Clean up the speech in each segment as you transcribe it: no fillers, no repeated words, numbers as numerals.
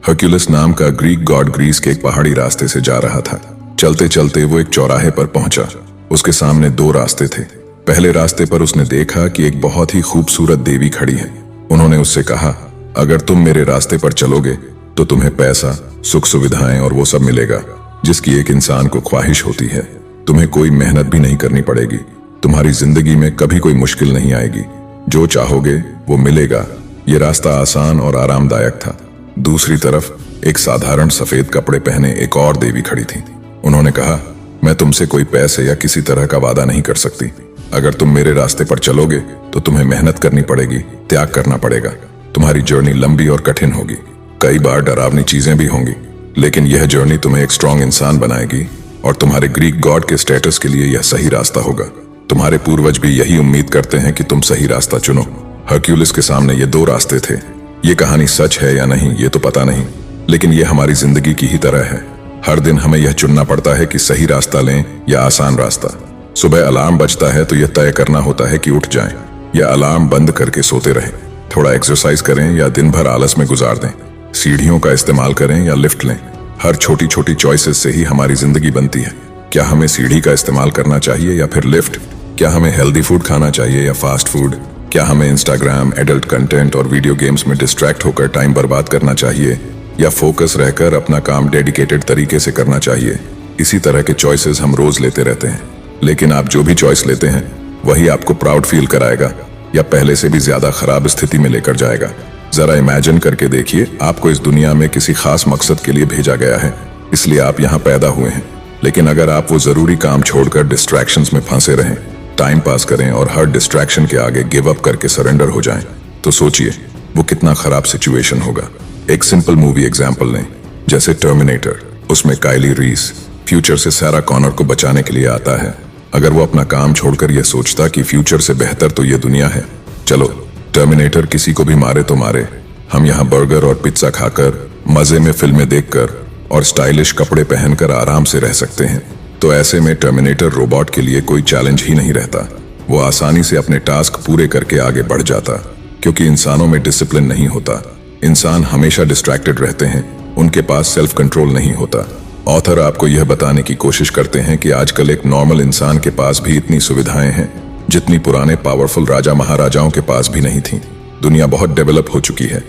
Hercules नाम का Greek God Greece के एक पहाड़ी रास्ते से जा रहा था। चलते चलते वो एक चौराहे पर पहुंचा। उसके सामने दो रास्ते थे। पहले रास्ते पर उसने देखा कि एक बहुत ही खूबसूरत देवी खड़ी है। उन्होंने उससे कहा, अगर तुम मेरे रास्ते पर चलोगे तो तुम्हें पैसा, सुख सुविधाएं और वो सब मिलेगा जिसकी एक इंसान को ख्वाहिश होती है। तुम्हें कोई मेहनत भी नहीं करनी पड़ेगी। तुम्हारी जिंदगी में कभी कोई मुश्किल नहीं आएगी। जो चाहोगे वो मिलेगा। ये रास्ता आसान और आरामदायक था। दूसरी तरफ एक साधारण सफेद कपड़े पहने एक और देवी खड़ी थी। उन्होंने कहा, मैं तुमसे कोई पैसे या किसी तरह का वादा नहीं कर सकती। अगर तुम मेरे रास्ते पर चलोगे तो तुम्हें मेहनत करनी पड़ेगी, त्याग करना पड़ेगा। तुम्हारी जर्नी लंबी और कठिन होगी। कई बार डरावनी चीजें भी होंगी, लेकिन यह जर्नी तुम्हें एक स्ट्रांग इंसान बनाएगी और तुम्हारे ग्रीक गॉड के स्टेटस के लिए यह सही रास्ता होगा। तुम्हारे पूर्वज भी यही उम्मीद करते हैं कि तुम सही रास्ता चुनो। हर्क्यूलिस के सामने ये दो रास्ते थे। ये कहानी सच है या नहीं ये तो पता नहीं, लेकिन ये हमारी जिंदगी की ही तरह है। हर दिन हमें यह चुनना पड़ता है कि सही रास्ता लें या आसान रास्ता। सुबह अलार्म बजता है तो यह तय करना होता है कि उठ जाएं या अलार्म बंद करके सोते रहें। थोड़ा एक्सरसाइज करें या दिन भर आलस में गुजार दें। सीढ़ियों का इस्तेमाल करें या लिफ्ट लें। हर छोटी छोटी चॉइसेस से ही हमारी जिंदगी बनती है। क्या हमें सीढ़ी का इस्तेमाल करना चाहिए या फिर लिफ्ट? क्या हमें हेल्दी फूड खाना चाहिए या फास्ट फूड? क्या हमें इंस्टाग्राम, एडल्ट कंटेंट और वीडियो गेम्स में डिस्ट्रैक्ट होकर टाइम बर्बाद करना चाहिए या फोकस रहकर अपना काम डेडिकेटेड तरीके से करना चाहिए? इसी तरह के चॉइसेस हम रोज लेते रहते हैं, लेकिन आप जो भी चॉइस लेते हैं वही आपको प्राउड फील कराएगा या पहले से भी ज्यादा खराब स्थिति में लेकर जाएगा। जरा इमेजिन करके देखिए, आपको इस दुनिया में किसी खास मकसद के लिए भेजा गया है, इसलिए आप यहाँ पैदा हुए हैं। लेकिन अगर आप वो जरूरी काम छोड़कर डिस्ट्रैक्शंस में फंसे रहें, टाइम पास करें और हर डिस्ट्रैक्शन के आगे गिव अप करके सरेंडर हो जाएं, तो सोचिए वो कितना खराब सिचुएशन होगा। एक सिंपल मूवी एग्जांपल लें, जैसे टर्मिनेटर। उसमें काइली रीस फ्यूचर से सारा कॉनर को बचाने के लिए आता है। अगर वो अपना काम छोड़कर यह सोचता कि फ्यूचर से बेहतर तो ये दुनिया है, चलो टर्मिनेटर किसी को भी मारे तो मारे, हम यहाँ बर्गर और पिज्जा खाकर, मजे में फिल्में देखकर और स्टाइलिश कपड़े पहनकर आराम से रह सकते हैं। तो ऐसे में टर्मिनेटर रोबोट के लिए कोई चैलेंज ही नहीं रहता। वो आसानी से अपने टास्क पूरे करके आगे बढ़ जाता, क्योंकि इंसानों में डिसिप्लिन नहीं होता। इंसान हमेशा डिस्ट्रैक्टेड रहते हैं, उनके पास सेल्फ कंट्रोल नहीं होता। ऑथर आपको यह बताने की कोशिश करते हैं कि आजकल एक नॉर्मल इंसान के पास भी इतनी सुविधाएं हैं जितनी पुराने पावरफुल राजा महाराजाओं के पास भी नहीं थी। दुनिया बहुत डेवलप हो चुकी है,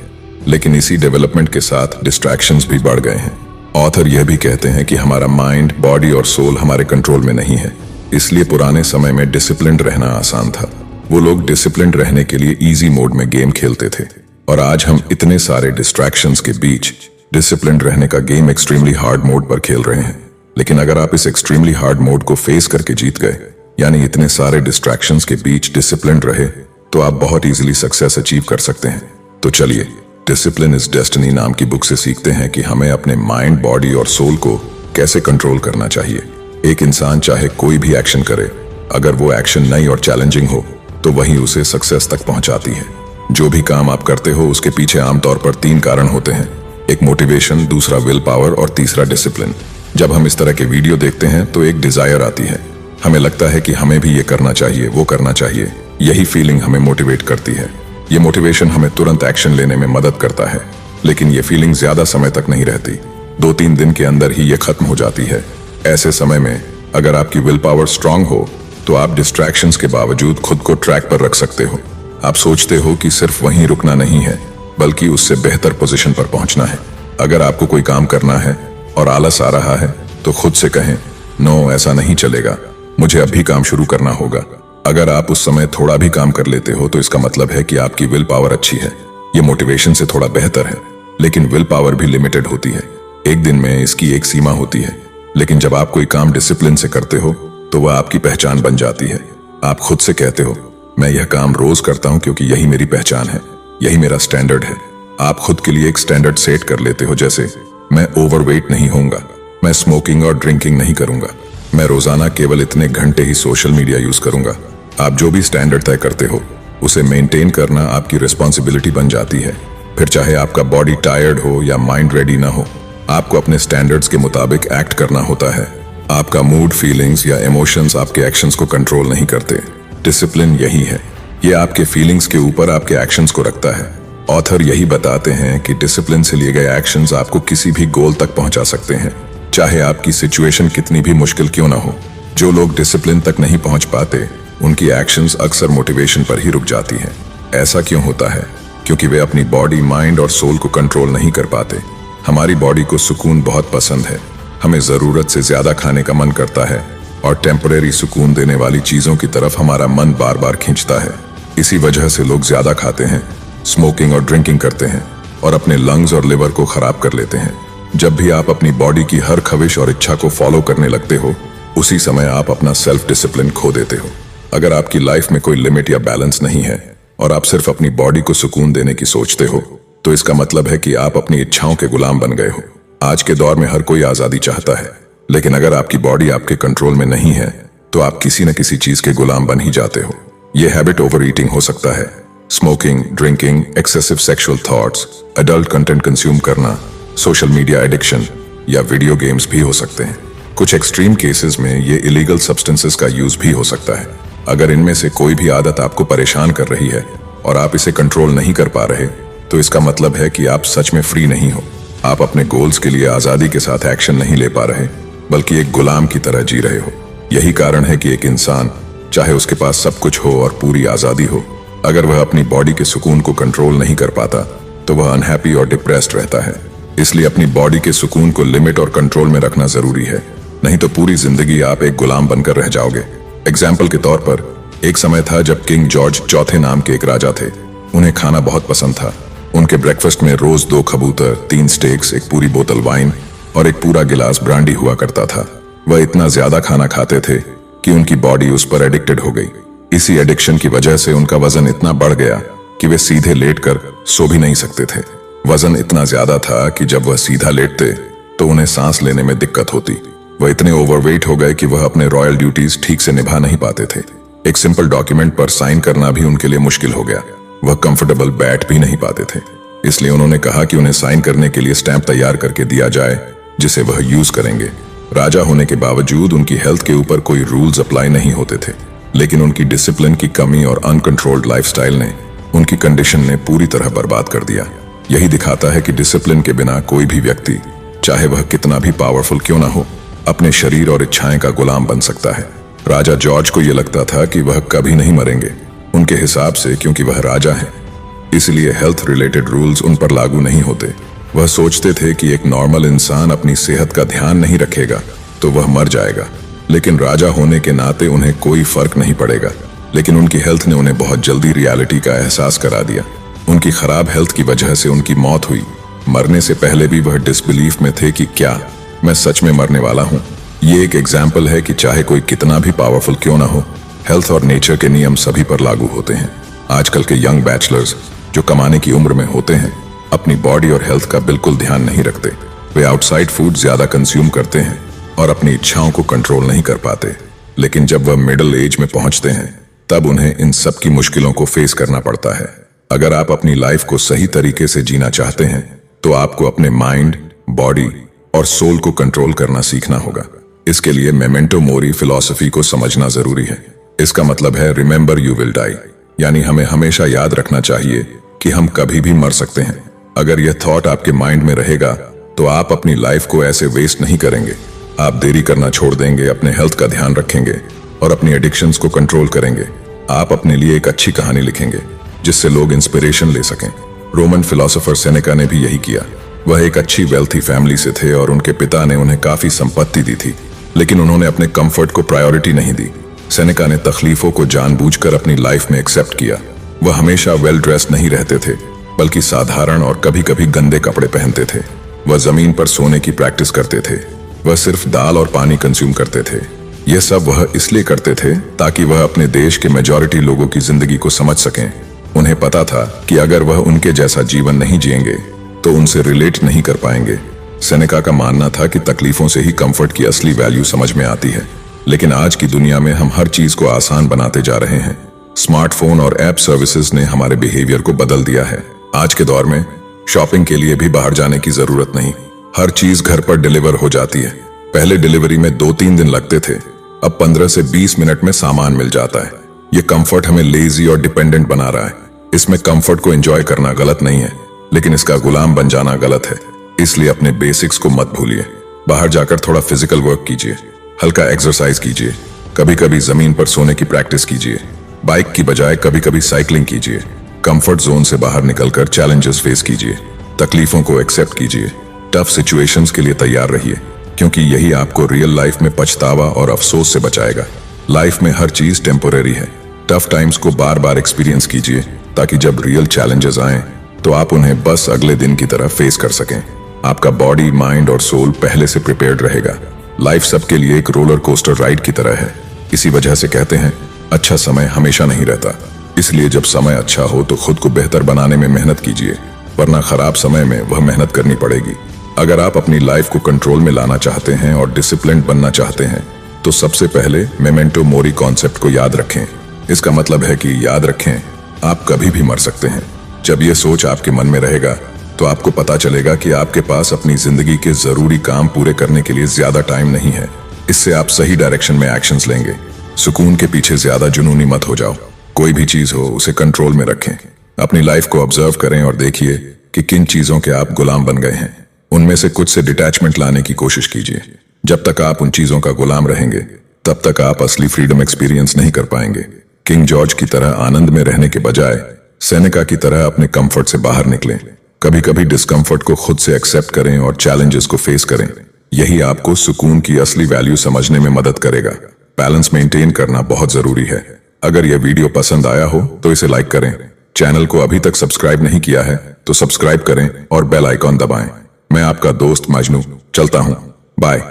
लेकिन इसी डेवलपमेंट के साथ डिस्ट्रैक्शंस भी बढ़ गए हैं। ऑथर यह भी कहते हैं कि हमारा माइंड, बॉडी और सोल हमारे कंट्रोल में नहीं है, इसलिए पुराने समय में डिसिप्लिन्ड रहना आसान था। वो लोग डिसिप्लिन्ड रहने के लिए इजी मोड में गेम खेलते थे, और आज हम इतने सारे डिस्ट्रैक्शंस के बीच डिसिप्लिन्ड रहने का गेम एक्सट्रीमली हार्ड मोड पर खेल रहे हैं। लेकिन अगर आप इस एक्सट्रीमली हार्ड मोड को फेस करके जीत गए, यानी इतने सारे डिस्ट्रैक्शंस के बीच डिसिप्लिन्ड रहे, तो आप बहुत इजीली सक्सेस अचीव कर सकते हैं। तो चलिए डिसिप्लिन इज डेस्टिनी नाम की बुक से सीखते हैं कि हमें अपने माइंड, बॉडी और सोल को कैसे कंट्रोल करना चाहिए। एक इंसान चाहे कोई भी एक्शन करे, अगर वो एक्शन नई और चैलेंजिंग हो तो वही उसे सक्सेस तक पहुंचाती है। जो भी काम आप करते हो उसके पीछे आमतौर पर 3 कारण होते हैं, एक मोटिवेशन, दूसरा विल पावर और तीसरा डिसिप्लिन। जब हम इस तरह के वीडियो देखते हैं तो एक डिजायर आती है, हमें लगता है कि हमें भी ये करना चाहिए, वो करना चाहिए। यही फीलिंग हमें मोटिवेट करती है। ये मोटिवेशन हमें तुरंत एक्शन लेने में मदद करता है, लेकिन ये फीलिंग ज्यादा समय तक नहीं रहती। 2-3 दिन के अंदर ही ये खत्म हो जाती है। ऐसे समय में अगर आपकी विल पावर स्ट्रांग हो तो आप डिस्ट्रैक्शंस के बावजूद खुद को ट्रैक पर रख सकते हो। आप सोचते हो कि सिर्फ वहीं रुकना नहीं है, बल्कि उससे बेहतर पोजीशन पर पहुंचना है। अगर आपको कोई काम करना है और आलस आ रहा है तो खुद से कहें, नो ऐसा नहीं चलेगा, मुझे अभी काम शुरू करना होगा। अगर आप उस समय थोड़ा भी काम कर लेते हो तो इसका मतलब है कि आपकी विल पावर अच्छी है। ये मोटिवेशन से थोड़ा बेहतर है, लेकिन विल पावर भी लिमिटेड होती है। एक दिन में इसकी एक सीमा होती है, लेकिन जब आप कोई काम डिसिप्लिन से करते हो तो वह आपकी पहचान बन जाती है। आप खुद से कहते हो, मैं यह काम रोज करता हूं क्योंकि यही मेरी पहचान है, यही मेरा स्टैंडर्ड है। आप खुद के लिए एक स्टैंडर्ड सेट कर लेते हो, जैसे मैं ओवरवेट नहीं होऊंगा, मैं स्मोकिंग और ड्रिंकिंग नहीं करूंगा, मैं रोजाना केवल इतने घंटे ही सोशल मीडिया यूज करूंगा। आप जो भी स्टैंडर्ड तय करते हो उसे मेंटेन करना आपकी रिस्पॉन्सिबिलिटी बन जाती है। फिर चाहे आपका बॉडी टायर्ड हो या माइंड रेडी ना हो, आपको अपने स्टैंडर्ड्स के मुताबिक एक्ट करना होता है। आपका मूड, फीलिंग्स या इमोशंस आपके एक्शंस को कंट्रोल नहीं करते। डिसिप्लिन यही है, ये आपके फीलिंग्स के ऊपर आपके एक्शंस को रखता है। ऑथर यही बताते हैं कि डिसिप्लिन से लिए गए एक्शंस आपको किसी भी गोल तक पहुंचा सकते हैं, चाहे आपकी सिचुएशन कितनी भी मुश्किल क्यों ना हो। जो लोग डिसिप्लिन तक नहीं पहुंच पाते, उनकी एक्शंस अक्सर मोटिवेशन पर ही रुक जाती हैं। ऐसा क्यों होता है? क्योंकि वे अपनी बॉडी, माइंड और सोल को कंट्रोल नहीं कर पाते। हमारी बॉडी को सुकून बहुत पसंद है, हमें जरूरत से ज्यादा खाने का मन करता है और टेम्परेरी सुकून देने वाली चीजों की तरफ हमारा मन बार बार खींचता है। इसी वजह से लोग ज्यादा खाते हैं, स्मोकिंग और ड्रिंकिंग करते हैं और अपने लंग्स और लिवर को खराब कर लेते हैं। जब भी आप अपनी बॉडी की हर ख्वाहिश और इच्छा को फॉलो करने लगते हो, उसी समय आप अपना सेल्फ डिसिप्लिन खो देते हो। अगर आपकी लाइफ में कोई लिमिट या बैलेंस नहीं है और आप सिर्फ अपनी बॉडी को सुकून देने की सोचते हो, तो इसका मतलब है कि आप अपनी इच्छाओं के गुलाम बन गए हो। आज के दौर में हर कोई आजादी चाहता है, लेकिन अगर आपकी बॉडी आपके कंट्रोल में नहीं है, तो आप किसी न किसी चीज के गुलाम बन ही जाते हो। यह हैबिट ओवर ईटिंग हो सकता है, smoking, drinking, excessive sexual thoughts, adult content consume करना, सोशल मीडिया एडिक्शन या वीडियो गेम्स भी हो सकते हैं। कुछ एक्सट्रीम केसेस में ये इलीगल सब्सटेंसेस का यूज भी हो सकता है। अगर इनमें से कोई भी आदत आपको परेशान कर रही है और आप इसे कंट्रोल नहीं कर पा रहे, तो इसका मतलब है कि आप सच में फ्री नहीं हो। आप अपने गोल्स के लिए आजादी के साथ एक्शन नहीं ले पा रहे, बल्कि एक गुलाम की तरह जी रहे हो। यही कारण है कि एक इंसान, चाहे उसके पास सब कुछ हो और पूरी आजादी हो, अगर वह अपनी बॉडी के सुकून को कंट्रोल नहीं कर पाता, तो वह अनहैप्पी और डिप्रेस्ड रहता है। इसलिए अपनी बॉडी के सुकून को लिमिट और कंट्रोल में रखना जरूरी है, नहीं तो पूरी जिंदगी आप एक गुलाम बनकर रह जाओगे। एग्जाम्पल के तौर पर, एक समय था जब किंग जॉर्ज चौथे नाम के एक राजा थे। उन्हें खाना बहुत पसंद था। उनके ब्रेकफास्ट में रोज 2 कबूतर, 3 स्टेक्स, एक पूरी बोतल वाइन और एक पूरा गिलास ब्रांडी हुआ करता था। वह इतना ज्यादा खाना खाते थे कि उनकी बॉडी उस पर एडिक्टेड हो गई। इसी एडिक्शन की वजह से उनका वजन इतना बढ़ गया कि वे सीधे लेटकर सो भी नहीं सकते थे। वजन इतना ज्यादा था कि जब वह सीधा लेटते तो उन्हें सांस लेने में दिक्कत होती। वह इतने ओवरवेट हो गए कि वह अपने रॉयल ड्यूटीज ठीक से निभा नहीं पाते थे। एक सिंपल डॉक्यूमेंट पर साइन करना भी उनके लिए मुश्किल हो गया। वह कंफर्टेबल बैठ भी नहीं पाते थे। इसलिए उन्होंने कहा कि उन्हें साइन करने के लिए स्टैंप तैयार करके दिया जाए, जिसे वह यूज करेंगे। राजा होने के बावजूद उनकी हेल्थ के ऊपर कोई रूल्स अप्लाई नहीं होते थे, लेकिन उनकी डिसिप्लिन की कमी और अनकंट्रोल्ड लाइफस्टाइल ने उनकी कंडीशन ने पूरी तरह बर्बाद कर दिया। यही दिखाता है कि डिसिप्लिन के बिना कोई भी व्यक्ति, चाहे वह कितना भी पावरफुल क्यों ना हो, अपने शरीर और इच्छाएं का गुलाम बन सकता है। राजा जॉर्ज को यह लगता था कि वह कभी नहीं मरेंगे, उनके हिसाब से, क्योंकि वह राजा हैं। इसलिए हेल्थ रिलेटेड रूल्स उन पर लागू नहीं होते। वह सोचते थे कि एक नॉर्मल इंसान अपनी सेहत का ध्यान नहीं रखेगा तो वह मर जाएगा, लेकिन राजा होने के नाते उन्हें कोई फर्क नहीं पड़ेगा। लेकिन उनकी हेल्थ ने उन्हें बहुत जल्दी रियलिटी का एहसास करा दिया। उनकी खराब हेल्थ की वजह से उनकी मौत हुई। मरने से पहले भी वह डिसबिलीफ में थे कि क्या मैं सच में मरने वाला हूँ। ये एक एग्जाम्पल है कि चाहे कोई कितना भी पावरफुल क्यों ना हो, हेल्थ और नेचर के नियम सभी पर लागू होते हैं। आजकल के यंग बैचलर्स जो कमाने की उम्र में होते हैं, अपनी बॉडी और हेल्थ का बिल्कुल ध्यान नहीं रखते। वे आउटसाइड फूड ज्यादा कंज्यूम करते हैं और अपनी इच्छाओं को कंट्रोल नहीं कर पाते। लेकिन जब वह मिडिल एज में पहुंचते हैं, तब उन्हें इन सब की मुश्किलों को फेस करना पड़ता है। अगर आप अपनी लाइफ को सही तरीके से जीना चाहते हैं, तो आपको अपने माइंड, बॉडी और सोल को कंट्रोल करना सीखना होगा। इसके लिए मेमेंटो मोरी फिलॉसफी को समझना जरूरी है। इसका मतलब है रिमेंबर यू विल डाई, यानी हमें हमेशा याद रखना चाहिए कि हम कभी भी मर सकते हैं। अगर यह थॉट आपके माइंड में रहेगा, तो आप अपनी लाइफ को ऐसे वेस्ट नहीं करेंगे। आप देरी करना छोड़ देंगे, अपने हेल्थ का ध्यान रखेंगे और अपनी एडिक्शंस को कंट्रोल करेंगे। आप अपने लिए एक अच्छी कहानी लिखेंगे जिससे लोग इंस्पिरेशन ले सकें। रोमन फिलोसोफर सेनेका ने भी यही किया। वह एक अच्छी वेल्थी फैमिली से थे और उनके पिता ने उन्हें काफी संपत्ति दी थी, लेकिन उन्होंने अपने कंफर्ट को प्रायोरिटी नहीं दी। सेनेका ने तकलीफों को जानबूझकर अपनी लाइफ में एक्सेप्ट किया। वह हमेशा वेल ड्रेस्ड नहीं रहते थे, बल्कि साधारण और कभी कभी गंदे कपड़े पहनते थे। वह जमीन पर सोने की प्रैक्टिस करते थे। वह सिर्फ दाल और पानी कंज्यूम करते थे। यह सब वह इसलिए करते थे ताकि वह अपने देश के मेजॉरिटी लोगों की जिंदगी को समझ सकें। उन्हें पता था कि अगर वह उनके जैसा जीवन नहीं जिएंगे तो उनसे रिलेट नहीं कर पाएंगे। सेनेका का मानना था कि तकलीफों से ही कंफर्ट की असली वैल्यू समझ में आती है। लेकिन आज की दुनिया में हम हर चीज को आसान बनाते जा रहे हैं। स्मार्टफोन और ऐप सर्विसेज ने हमारे बिहेवियर को बदल दिया है। आज के दौर में शॉपिंग के लिए भी बाहर जाने की जरूरत नहीं, हर चीज घर पर डिलीवर हो जाती है। पहले डिलीवरी में 2-3 दिन लगते थे, अब 15 से 20 मिनट में सामान मिल जाता है। ये कंफर्ट हमें लेजी और डिपेंडेंट बना रहा है। इसमें कंफर्ट को एंजॉय करना गलत नहीं है, लेकिन इसका गुलाम बन जाना गलत है। इसलिए अपने बेसिक्स को मत भूलिए। बाहर जाकर थोड़ा फिजिकल वर्क कीजिए, हल्का एक्सरसाइज कीजिए, कभी कभी जमीन पर सोने की प्रैक्टिस कीजिए, बाइक की बजाय कभी कभी साइकिलिंग कीजिए। कंफर्ट जोन से बाहर निकलकर चैलेंजेस फेस कीजिए, तकलीफों को एक्सेप्ट कीजिए, टफ सिचुएशंस के लिए तैयार रहिए, क्योंकि यही आपको रियल लाइफ में पछतावा और अफसोस से बचाएगा। लाइफ में हर चीज टेम्पोररी है। टफ टाइम्स को बार बार एक्सपीरियंस कीजिए, ताकि जब रियल चैलेंजेस आए तो आप उन्हें बस अगले दिन की तरह फेस कर सकें। आपका बॉडी, माइंड और सोल पहले से प्रिपेयर्ड रहेगा। लाइफ सबके लिए एक रोलर कोस्टर राइड की तरह है। इसी वजह से कहते हैं, अच्छा समय हमेशा नहीं रहता। इसलिए जब समय अच्छा हो तो खुद को बेहतर बनाने में मेहनत कीजिए, वरना खराब समय में वह मेहनत करनी पड़ेगी। अगर आप अपनी लाइफ को कंट्रोल में लाना चाहते हैं और डिसिप्लिन बनना चाहते हैं, तो सबसे पहले मेमेंटो मोरी कॉन्सेप्ट को याद रखें। इसका मतलब है कि याद रखें, आप कभी भी मर सकते हैं। जब यह सोच आपके मन में रहेगा तो आपको पता चलेगा कि आपके पास अपनी जिंदगी के जरूरी काम पूरे करने के लिए ज्यादा टाइम नहीं है। इससे आप सही डायरेक्शन में एक्शंस लेंगे। सुकून के पीछे ज्यादा जुनूनी मत हो जाओ। कोई भी चीज हो उसे कंट्रोल में रखें। अपनी लाइफ को ऑब्जर्व करें और देखिए कि किन चीजों के आप गुलाम बन गए हैं। उनमें से कुछ से डिटैचमेंट लाने की कोशिश कीजिए। जब तक आप उन चीजों का गुलाम रहेंगे, तब तक आप असली फ्रीडम एक्सपीरियंस नहीं कर पाएंगे। किंग जॉर्ज की तरह आनंद में रहने के बजाय सेनेका की तरह अपने कंफर्ट से बाहर निकलें। कभी कभी डिस्कम्फर्ट को खुद से एक्सेप्ट करें और चैलेंजेस को फेस करें। यही आपको सुकून की असली वैल्यू समझने में मदद करेगा। बैलेंस मेंटेन करना बहुत जरूरी है। अगर यह वीडियो पसंद आया हो तो इसे लाइक करें। चैनल को अभी तक सब्सक्राइब नहीं किया है तो सब्सक्राइब करें और बेल आइकॉन दबाएं। मैं आपका दोस्त मजनू चलता हूं। बाय।